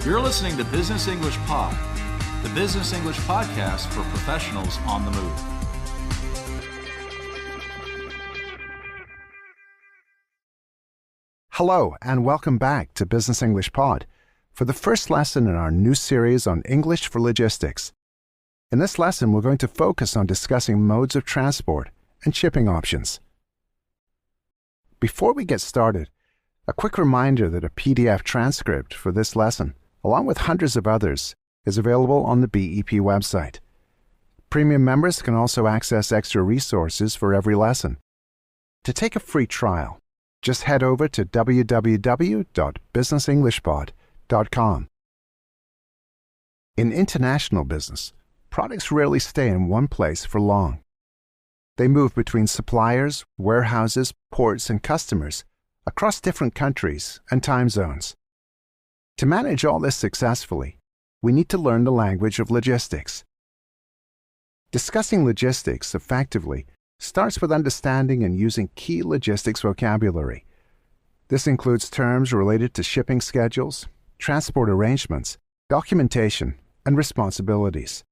You're listening to Business English Pod, the business English podcast for professionals on the move. Hello, and welcome back to Business English Pod for the first lesson in our new series on English for logistics. In this lesson, we're going to focus on discussing modes of transport and shipping options. Before we get started, a quick reminder that a PDF transcript for this lesson, along with hundreds of others, is available on the BEP website. Premium members can also access extra resources for every lesson. To take a free trial, just head over to www.businessenglishpod.com. In international business, products rarely stay in one place for long. They move between suppliers, warehouses, ports, and customers across different countries and time zones. To manage all this successfully, we need to learn the language of logistics. Discussing logistics effectively starts with understanding and using key logistics vocabulary. This includes terms related to shipping schedules, transport arrangements, documentation, and responsibilities.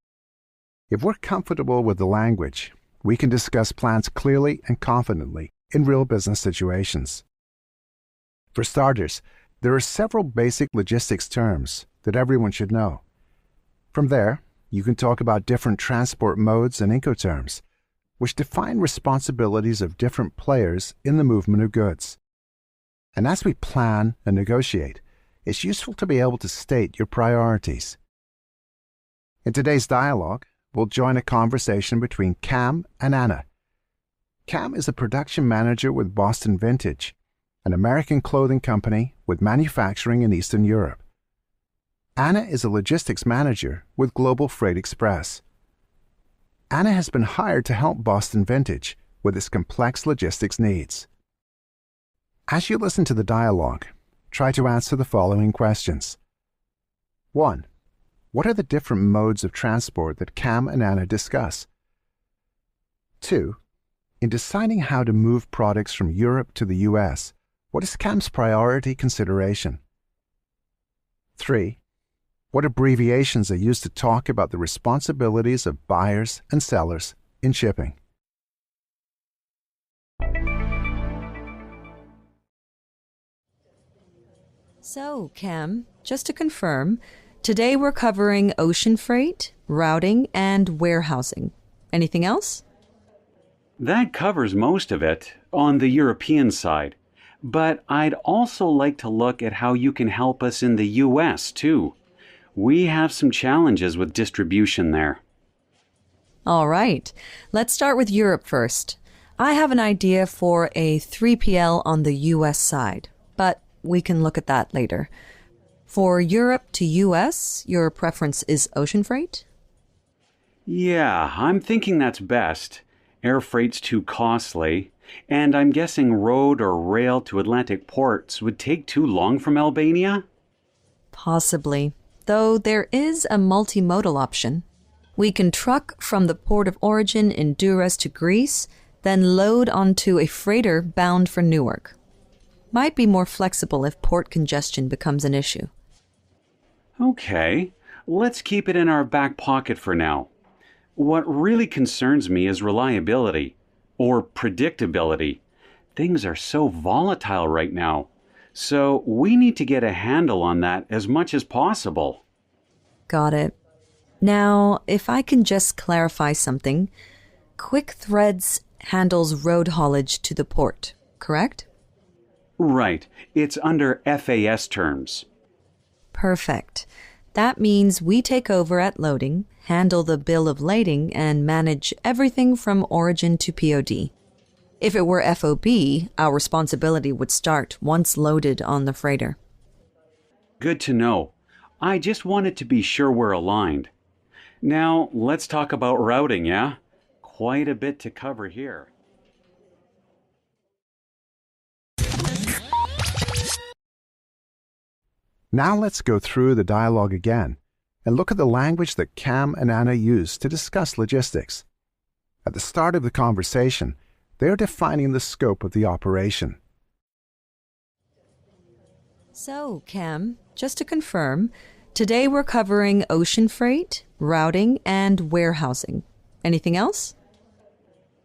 If we're comfortable with the language, we can discuss plans clearly and confidently in real business situations. For starters, there are several basic logistics terms that everyone should know. From there, you can talk about different transport modes and Incoterms, which define responsibilities of different players in the movement of goods. And as we plan and negotiate, it's useful to be able to state your priorities. In today's dialogue, we'll join a conversation between Cam and Anna. Cam is a production manager with Boston Vintage, an American clothing company with manufacturing in Eastern Europe. Anna is a logistics manager with Global Freight Express. Anna has been hired to help Boston Vintage with its complex logistics needs. As you listen to the dialogue, try to answer the following questions. 1. What are the different modes of transport that Cam and Anna discuss? 2. In deciding how to move products from Europe to the US, what is Cam's priority consideration? 3. What abbreviations are used to talk about the responsibilities of buyers and sellers in shipping? So, Cam, just to confirm, today we're covering ocean freight, routing, and warehousing. Anything else? That covers most of it on the European side. But I'd also like to look at how you can help us in the US too. We have some challenges with distribution there. All right. Let's start with Europe first. I have an idea for a 3PL on the US side, but we can look at that later. For Europe to US, your preference is ocean freight? Yeah, I'm thinking that's best. Air freight's too costly, and I'm guessing road or rail to Atlantic ports would take too long from Albania? Possibly, though there is a multimodal option. We can truck from the port of origin in Durrës to Greece, then load onto a freighter bound for Newark. Might be more flexible if port congestion becomes an issue. Okay, let's keep it in our back pocket for now. What really concerns me is reliability, or predictability. Things are so volatile right now, so we need to get a handle on that as much as possible. Got it. Now, if I can just clarify something, Quick Threads handles road haulage to the port, correct? Right, it's under FAS terms. Perfect. That means we take over at loading, handle the bill of lading, and manage everything from origin to POD. If it were FOB, our responsibility would start once loaded on the freighter. Good to know. I just wanted to be sure we're aligned. Now, let's talk about routing, yeah? Quite a bit to cover here. Now let's go through the dialogue again and look at the language that Cam and Anna use to discuss logistics. At the start of the conversation, they are defining the scope of the operation. So, Cam, just to confirm, Today we're covering ocean freight, routing, and warehousing. Anything else?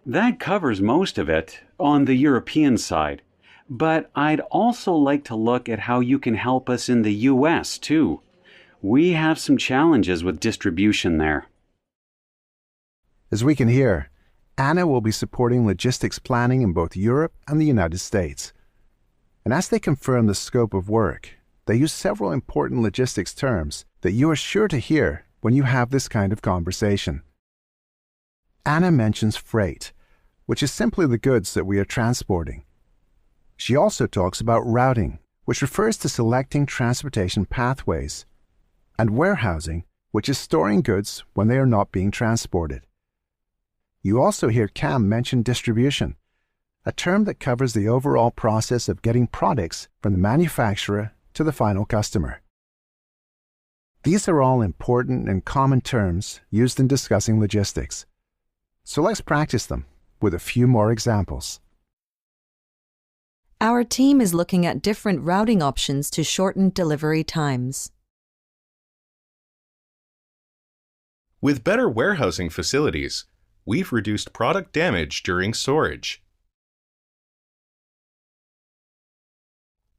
That covers most of it on the European side. But I'd also like to look at how you can help us in the US too. We have some challenges with distribution there. As we can hear, Anna will be supporting logistics planning in both Europe and the United States. And as they confirm the scope of work, they use several important logistics terms that you are sure to hear when you have this kind of conversation. Anna mentions freight, which is simply the goods that we are transporting. She also talks about routing, which refers to selecting transportation pathways, and warehousing, which is storing goods when they are not being transported. You also hear Cam mention distribution, a term that covers the overall process of getting products from the manufacturer to the final customer. These are all important and common terms used in discussing logistics. So let's practice them with a few more examples. Our team is looking at different routing options to shorten delivery times. With better warehousing facilities, we've reduced product damage during storage.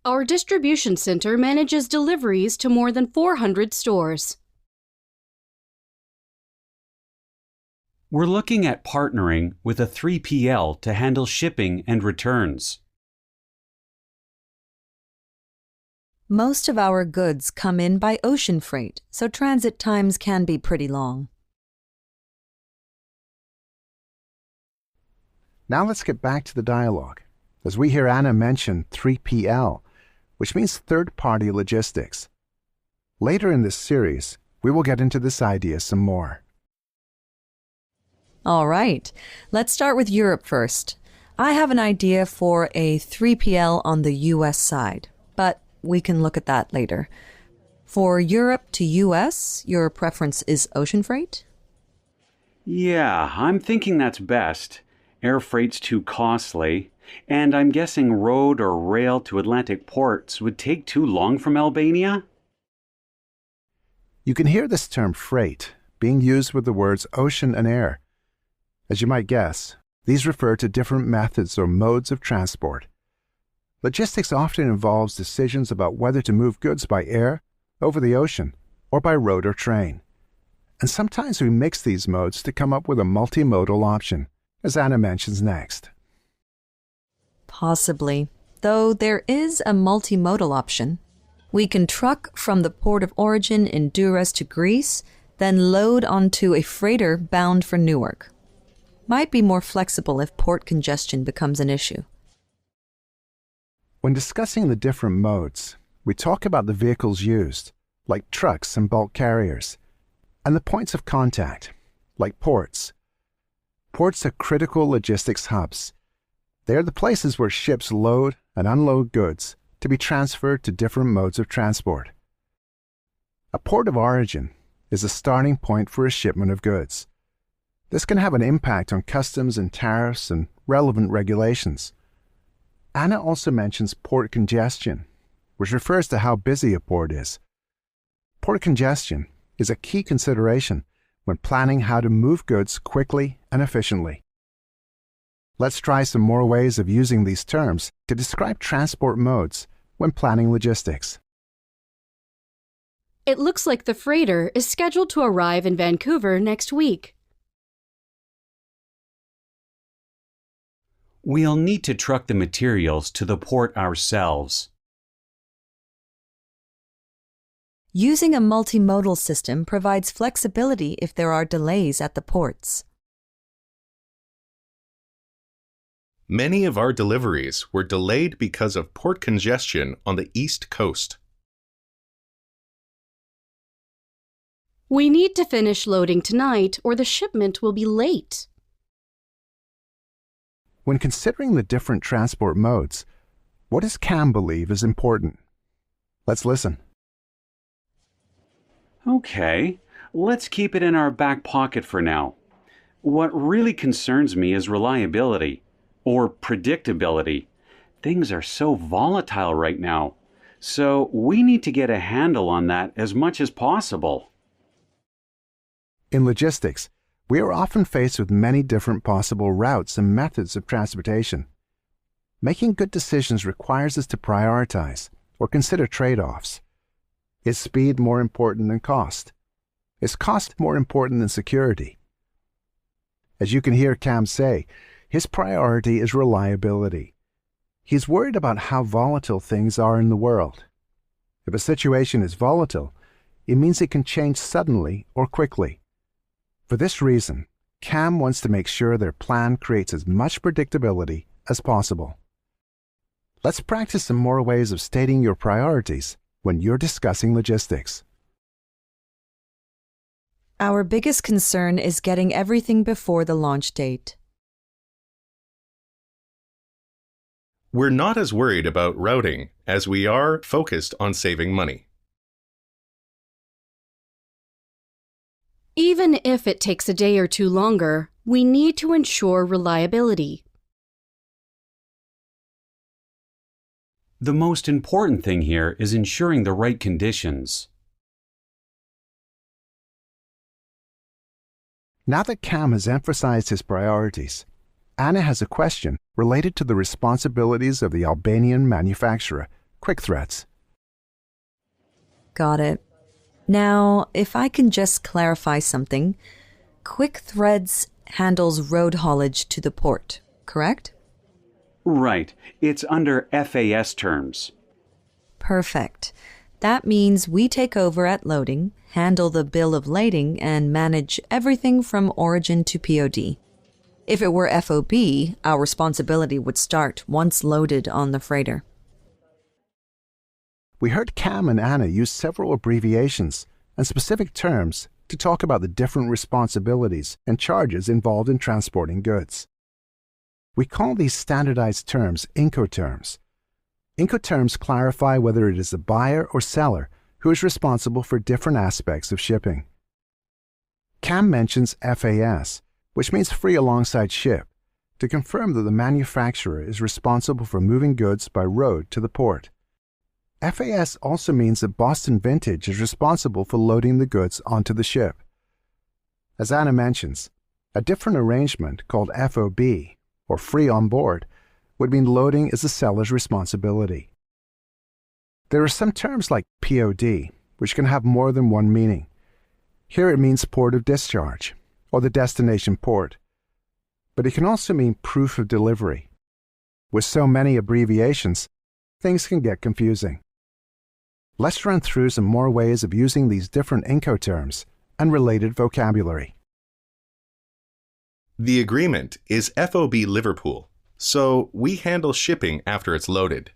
Our distribution center manages deliveries to more than 400 stores. We're looking at partnering with a 3PL to handle shipping and returns. Most of our goods come in by ocean freight, so transit times can be pretty long. Now let's get back to the dialogue, as we hear Anna mention 3PL, which means third-party logistics. Later in this series, we will get into this idea some more. All right, let's start with Europe first. I have an idea for a 3PL on the US side, but we can look at that later. For Europe to US, your preference is ocean freight? Yeah, I'm thinking that's best. Air freight's too costly, and I'm guessing road or rail to Atlantic ports would take too long from Albania? You can hear this term freight being used with the words ocean and air. As you might guess, these refer to different methods or modes of transport. Logistics often involves decisions about whether to move goods by air, over the ocean, or by road or train. And sometimes we mix these modes to come up with a multimodal option, as Anna mentions next. Possibly, though there is a multimodal option. We can truck from the port of origin in Durrës to Greece, then load onto a freighter bound for Newark. Might be more flexible if port congestion becomes an issue. When discussing the different modes, we talk about the vehicles used, like trucks and bulk carriers, and the points of contact, like ports. Ports are critical logistics hubs. They are the places where ships load and unload goods to be transferred to different modes of transport. A port of origin is a starting point for a shipment of goods. This can have an impact on customs and tariffs and relevant regulations. Anna also mentions port congestion, which refers to how busy a port is. Port congestion is a key consideration when planning how to move goods quickly and efficiently. Let's try some more ways of using these terms to describe transport modes when planning logistics. It looks like the freighter is scheduled to arrive in Vancouver next week. We'll need to truck the materials to the port ourselves. Using a multimodal system provides flexibility if there are delays at the ports. Many of our deliveries were delayed because of port congestion on the East Coast. We need to finish loading tonight or the shipment will be late. When considering the different transport modes, what does Cam believe is important? Let's listen. Okay, let's keep it in our back pocket for now. What really concerns me is reliability, or predictability. Things are so volatile right now. So we need to get a handle on that as much as possible. In logistics, we are often faced with many different possible routes and methods of transportation. Making good decisions requires us to prioritize or consider trade-offs. Is speed more important than cost? Is cost more important than security? As you can hear Cam say, his priority is reliability. He's worried about how volatile things are in the world. If a situation is volatile, it means it can change suddenly or quickly. For this reason, Cam wants to make sure their plan creates as much predictability as possible. Let's practice some more ways of stating your priorities when you're discussing logistics. Our biggest concern is getting everything before the launch date. We're not as worried about routing as we are focused on saving money. Even if it takes a day or two longer, we need to ensure reliability. The most important thing here is ensuring the right conditions. Now that Cam has emphasized his priorities, Anna has a question related to the responsibilities of the Albanian manufacturer, Quick Threads. Got it. Now, if I can just clarify something, Quick Threads handles road haulage to the port, correct? Right. It's under FAS terms. Perfect. That means we take over at loading, handle the bill of lading, and manage everything from origin to POD. If it were FOB, our responsibility would start once loaded on the freighter. We heard Cam and Anna use several abbreviations and specific terms to talk about the different responsibilities and charges involved in transporting goods. We call these standardized terms Incoterms. Incoterms clarify whether it is the buyer or seller who is responsible for different aspects of shipping. Cam mentions FAS, which means free alongside ship, to confirm that the manufacturer is responsible for moving goods by road to the port. FAS also means that Boston Vintage is responsible for loading the goods onto the ship. As Anna mentions, a different arrangement called FOB, or free on board, would mean loading is the seller's responsibility. There are some terms like POD, which can have more than one meaning. Here it means port of discharge, or the destination port, but it can also mean proof of delivery. With so many abbreviations, things can get confusing. Let's run through some more ways of using these different Incoterms and related vocabulary. The agreement is FOB Liverpool, so we handle shipping after it's loaded.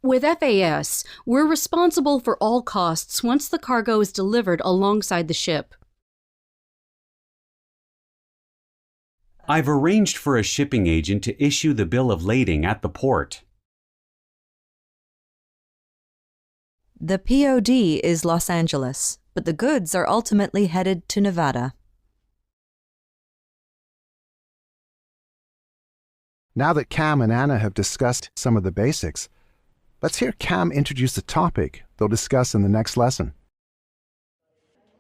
With FAS, we're responsible for all costs once the cargo is delivered alongside the ship. I've arranged for a shipping agent to issue the bill of lading at the port. The POD is Los Angeles, but the goods are ultimately headed to Nevada. Now that Cam and Anna have discussed some of the basics, let's hear Cam introduce the topic they'll discuss in the next lesson.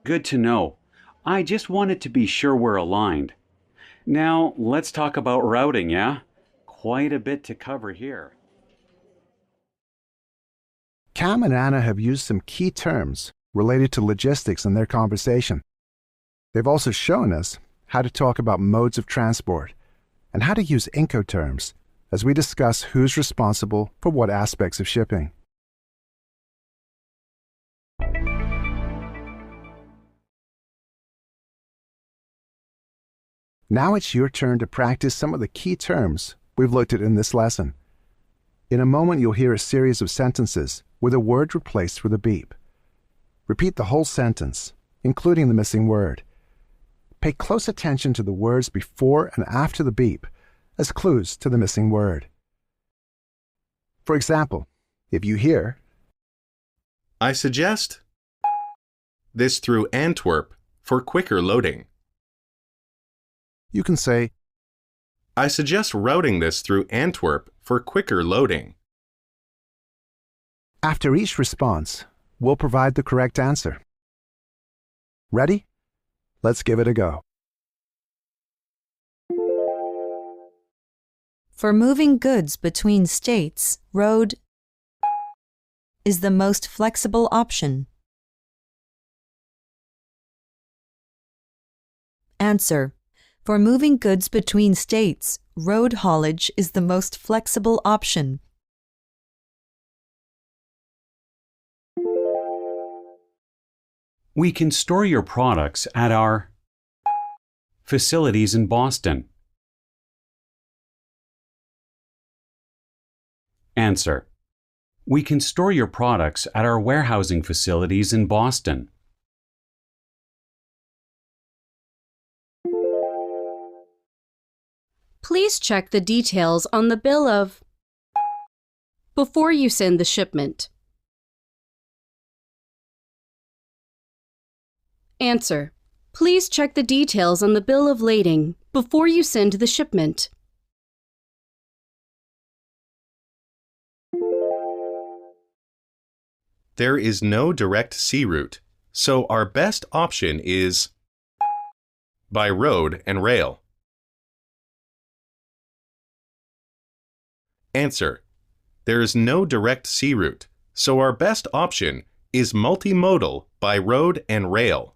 Good to know. I just wanted to be sure we're aligned. Now, let's talk about routing, yeah? Quite a bit to cover here. Cam and Anna have used some key terms related to logistics in their conversation. They've also shown us how to talk about modes of transport and how to use Incoterms as we discuss who's responsible for what aspects of shipping. Now it's your turn to practice some of the key terms we've looked at in this lesson. In a moment, you'll hear a series of sentences with a word replaced with a beep. Repeat the whole sentence, including the missing word. Pay close attention to the words before and after the beep as clues to the missing word. For example, if you hear, I suggest this through Antwerp for quicker loading. you can say, I suggest routing this through Antwerp for quicker loading. After each response, we'll provide the correct answer. Ready? Let's give it a go. For moving goods between states, road is the most flexible option. Answer. For moving goods between states, road haulage is the most flexible option. We can store your products at our facilities in Boston. Answer. We can store your products at our warehousing facilities in Boston. Please check the details on the bill of before you send the shipment. Answer. Please check the details on the bill of lading before you send the shipment. There is no direct sea route, so our best option is by road and rail. Answer. There is no direct sea route, so our best option is multimodal by road and rail.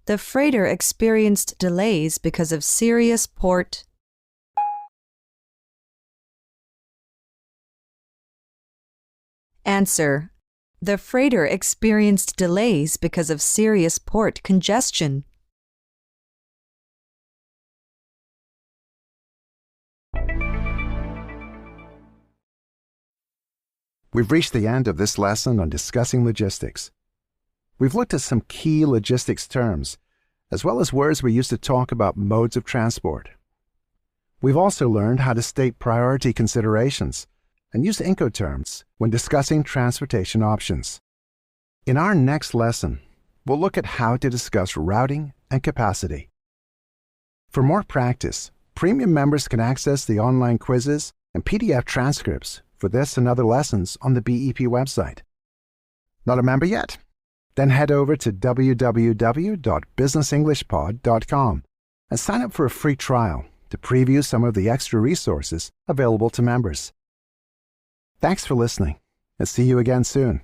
The freighter experienced delays because of serious port. Answer. The freighter experienced delays because of serious port congestion. We've reached the end of this lesson on discussing logistics. We've looked at some key logistics terms, as well as words we use to talk about modes of transport. We've also learned how to state priority considerations and use Incoterms when discussing transportation options. In our next lesson, we'll look at how to discuss routing and capacity. For more practice, premium members can access the online quizzes and PDF transcripts for this and other lessons on the BEP website. Not a member yet? Then head over to www.businessenglishpod.com and sign up for a free trial to preview some of the extra resources available to members. Thanks for listening, and see you again soon.